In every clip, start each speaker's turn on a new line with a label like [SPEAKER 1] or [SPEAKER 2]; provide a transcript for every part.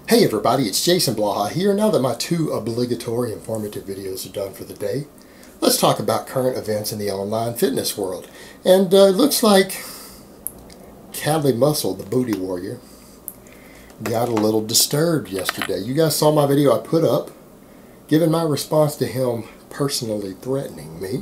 [SPEAKER 1] Hey everybody, it's Jason Blaha here. Now that my two obligatory informative videos are done for the day, let's talk about current events in the online fitness world. And it looks like Cadley Muscle, the booty warrior, got a little disturbed yesterday. You guys saw my video I put up, giving my response to him personally threatening me.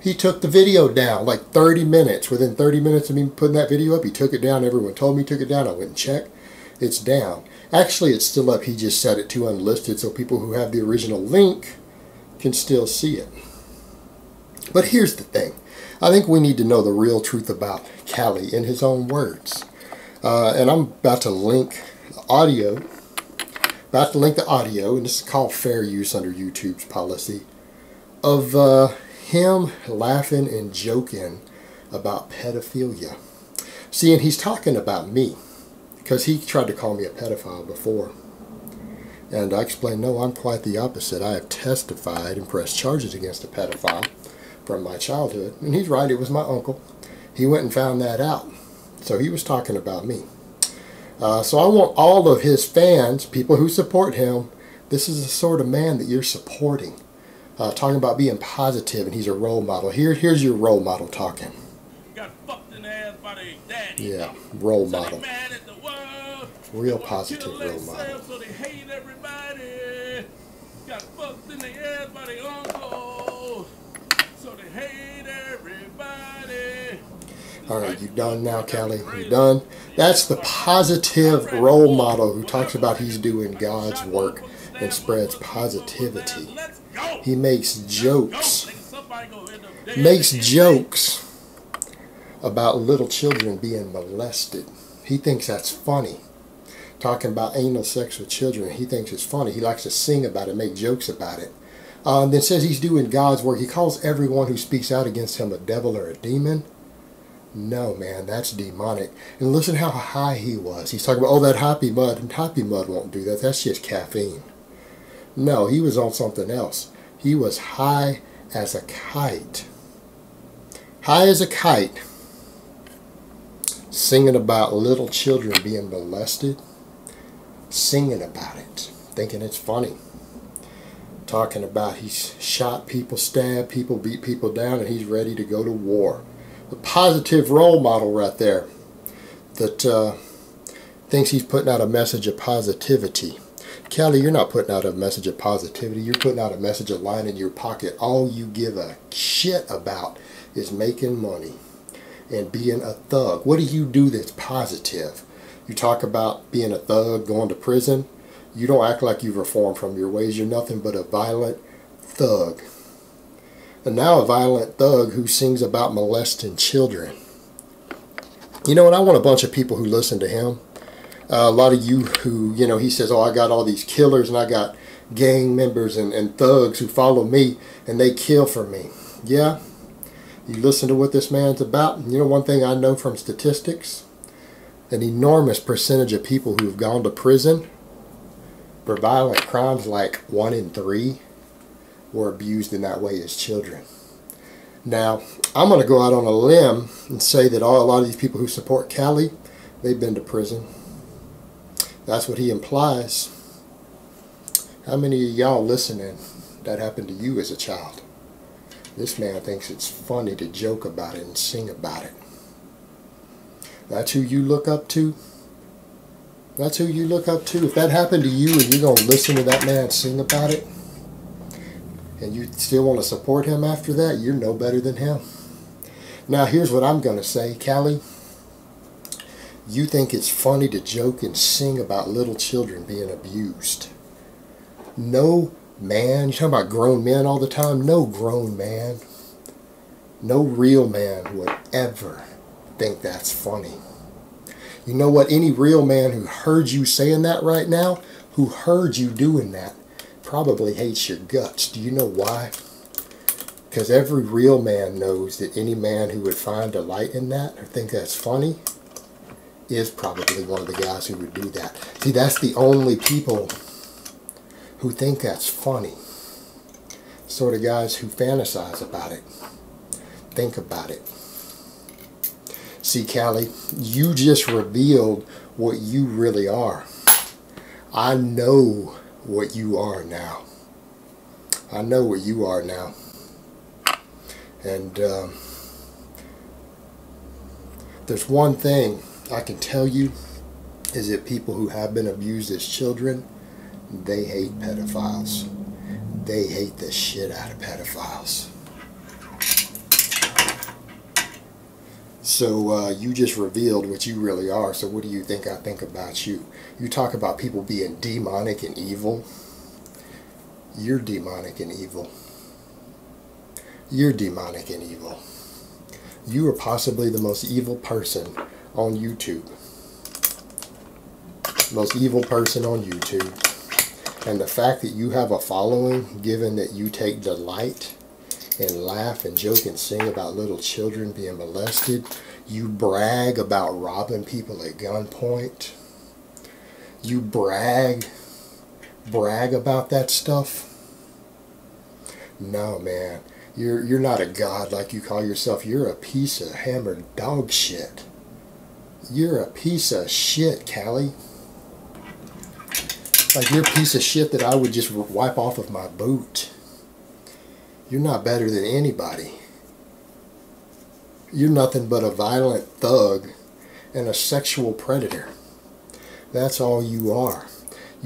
[SPEAKER 1] He took the video down like 30 minutes. Within 30 minutes of me putting that video up, he took it down. Everyone told me he took it down. I went and checked. It's down. Actually, it's still up. He just set it to unlisted so people who have the original link can still see it. But here's the thing. I think we need to know the real truth about Callie in his own words. And I'm about to link the audio. And this is called fair use under YouTube's policy, of him laughing and joking about pedophilia. See, and he's talking about me, because he tried to call me a pedophile before. And I explained, no, I'm quite the opposite. I have testified and pressed charges against a pedophile from my childhood. And he's right, it was my uncle. He went and found that out. So he was talking about me. So I want all of his fans, people who support him, this is the sort of man that you're supporting. Talking about being positive, and he's a role model. Here's your role model talking.
[SPEAKER 2] Got fucked in the ass by their daddy.
[SPEAKER 1] Yeah, role
[SPEAKER 2] So
[SPEAKER 1] model.
[SPEAKER 2] they mad at the world.
[SPEAKER 1] Real
[SPEAKER 2] They wanna
[SPEAKER 1] positive
[SPEAKER 2] kill
[SPEAKER 1] role model.
[SPEAKER 2] themselves, so they hate everybody. Got fucked in the ass by their uncle. So they hate everybody.
[SPEAKER 1] Alright, you done now, Callie? You done? That's the positive role model who talks about he's doing God's work and spreads positivity. He makes jokes. About little children being molested. He thinks that's funny. Talking about anal sex with children, he thinks it's funny. He likes to sing about it, make jokes about it. Then says he's doing God's work. He calls everyone who speaks out against him a devil or a demon. No, man, that's demonic. And listen how high he was. He's talking about, oh, that happy mud. And happy mud won't do that. That's just caffeine. No, he was on something else. He was high as a kite. High as a kite. Singing about little children being molested. Singing about it. Thinking it's funny. Talking about he's shot people, stabbed people, beat people down, and he's ready to go to war. The positive role model right there that thinks he's putting out a message of positivity. Callie, you're not putting out a message of positivity. You're putting out a message of lying in your pocket. All you give a shit about is making money and being a thug. What do you do that's positive? You talk about being a thug, going to prison. You don't act like you've reformed from your ways. You're nothing but a violent thug. And now a violent thug who sings about molesting children. You know, and I want a bunch of people who listen to him. A lot of you who, you know, he says, oh, I got all these killers and I got gang members and thugs who follow me and they kill for me. Yeah, you listen to what this man's about. You know, one thing I know from statistics, an enormous percentage of people who have gone to prison for violent crimes, like 1 in 3, were abused in that way as children. Now, I'm going to go out on a limb and say that a lot of these people who support Callie, they've been to prison. That's what he implies. How many of y'all listening that happened to you as a child? This man thinks it's funny to joke about it and sing about it. That's who you look up to? That's who you look up to? If that happened to you and you're going to listen to that man sing about it, and you still want to support him after that, you're no better than him. Now here's what I'm going to say, Callie. You think it's funny to joke and sing about little children being abused. No man, you're talking about grown men all the time, no grown man, no real man would ever think that's funny. You know what? Any real man who heard you saying that right now, who heard you doing that, probably hates your guts. Do you know why? Because every real man knows that any man who would find delight in that or think that's funny is probably one of the guys who would do that. See, that's the only people who think that's funny. Sort of guys who fantasize about it. Think about it. See, Callie, you just revealed what you really are. I know what you are now. I know what you are now. And there's one thing I can tell you, is that people who have been abused as children, they hate pedophiles. They hate the shit out of pedophiles. So you just revealed what you really are. So what do you think I think about you? You talk about people being demonic and evil. You're demonic and evil. You're demonic and evil. You are possibly the most evil person on YouTube. Most evil person on YouTube. And the fact that you have a following, given that you take delight and laugh and joke and sing about little children being molested, you brag about robbing people at gunpoint, you brag about that stuff. No, man, you're not a god like you call yourself. You're a piece of hammered dog shit. You're a piece of shit, Callie. Like, you're a piece of shit that I would just wipe off of my boot. You're not better than anybody. You're nothing but a violent thug and a sexual predator. That's all you are.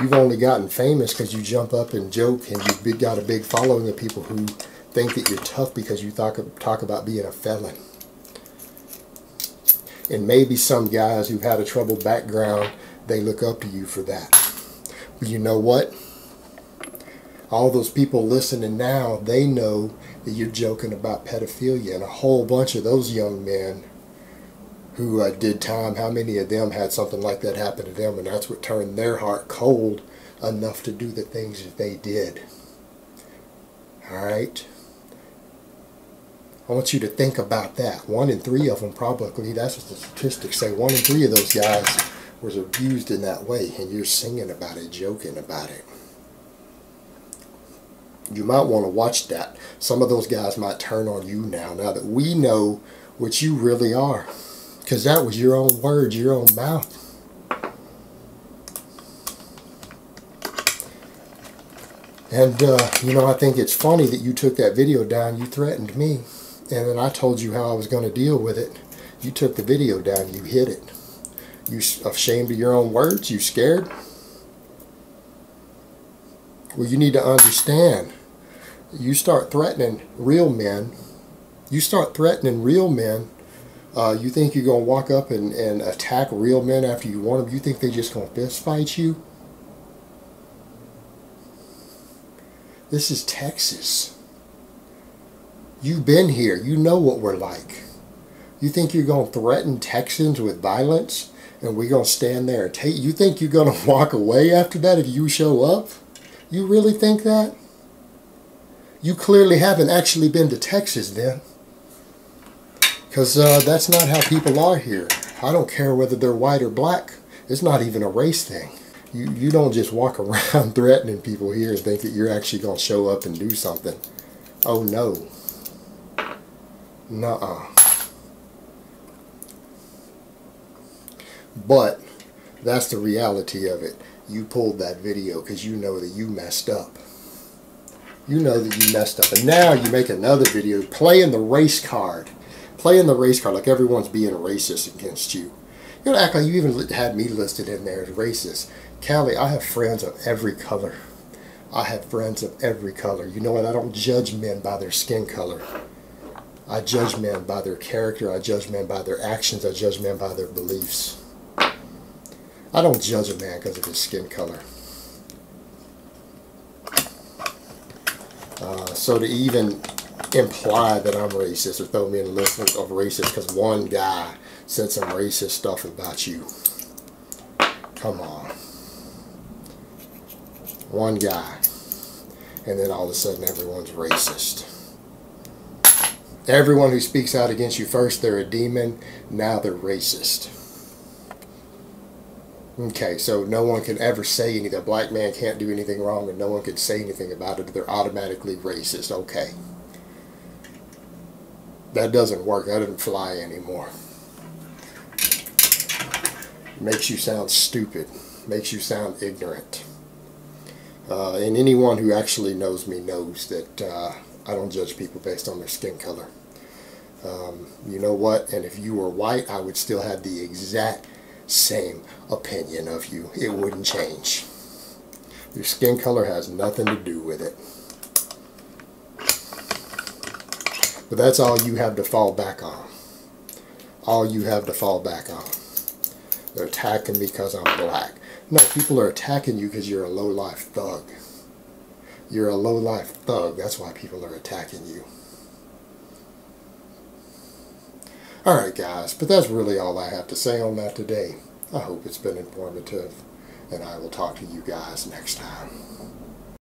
[SPEAKER 1] You've only gotten famous because you jump up and joke, and you've got a big following of people who think that you're tough because you talk about being a felon. And maybe some guys who've had a troubled background, they look up to you for that. But you know what? All those people listening now, they know that you're joking about pedophilia, and a whole bunch of those young men who did time, how many of them had something like that happen to them, and that's what turned their heart cold enough to do the things that they did. Alright? I want you to think about that. 1 in 3 of them probably, that's what the statistics say, 1 in 3 of those guys was abused in that way, and you're singing about it, joking about it. You might want to watch that. Some of those guys might turn on you now that we know what you really are. Because that was your own words, your own mouth. And, you know, I think it's funny that you took that video down. You threatened me. And then I told you how I was going to deal with it. You took the video down. You hid it. You ashamed of your own words? You scared? Well, you need to understand. You start threatening real men. You start threatening real men. You think you're going to walk up and attack real men after you want them? You think they're just going to fist fight you? This is Texas. You've been here. You know what we're like. You think you're going to threaten Texans with violence and we're going to stand there and take? You think you're going to walk away after that if you show up? You really think that? You clearly haven't actually been to Texas then. Because that's not how people are here. I don't care whether they're white or black. It's not even a race thing. You don't just walk around threatening people here and think that you're actually going to show up and do something. Oh no. Nuh-uh. But that's the reality of it. You pulled that video because you know that you messed up. You know that you messed up. And now you make another video playing the race card. Playing the race card like everyone's being racist against you. You don't act like you even had me listed in there as racist. Callie, I have friends of every color. I have friends of every color. You know what? I don't judge men by their skin color. I judge men by their character. I judge men by their actions. I judge men by their beliefs. I don't judge a man because of his skin color. So to even imply that I'm racist or throw me in the list of racist because one guy said some racist stuff about you. Come on. One guy. And then all of a sudden everyone's racist. Everyone who speaks out against you first, they're a demon. Now they're racist. Okay, so no one can ever say anything. A black man can't do anything wrong and no one can say anything about it. They're automatically racist. Okay. That doesn't work. That doesn't fly anymore. It makes you sound stupid. makes you sound ignorant. And anyone who actually knows me knows that I don't judge people based on their skin color. You know what? And if you were white, I would still have the exact same opinion of you. It wouldn't change. Your skin color has nothing to do with it. But that's all you have to fall back on. All you have to fall back on. They're attacking me because I'm black. No, people are attacking you because you're a low-life thug. You're a low-life thug. That's why people are attacking you. Alright guys, but that's really all I have to say on that today. I hope it's been informative, and I will talk to you guys next time.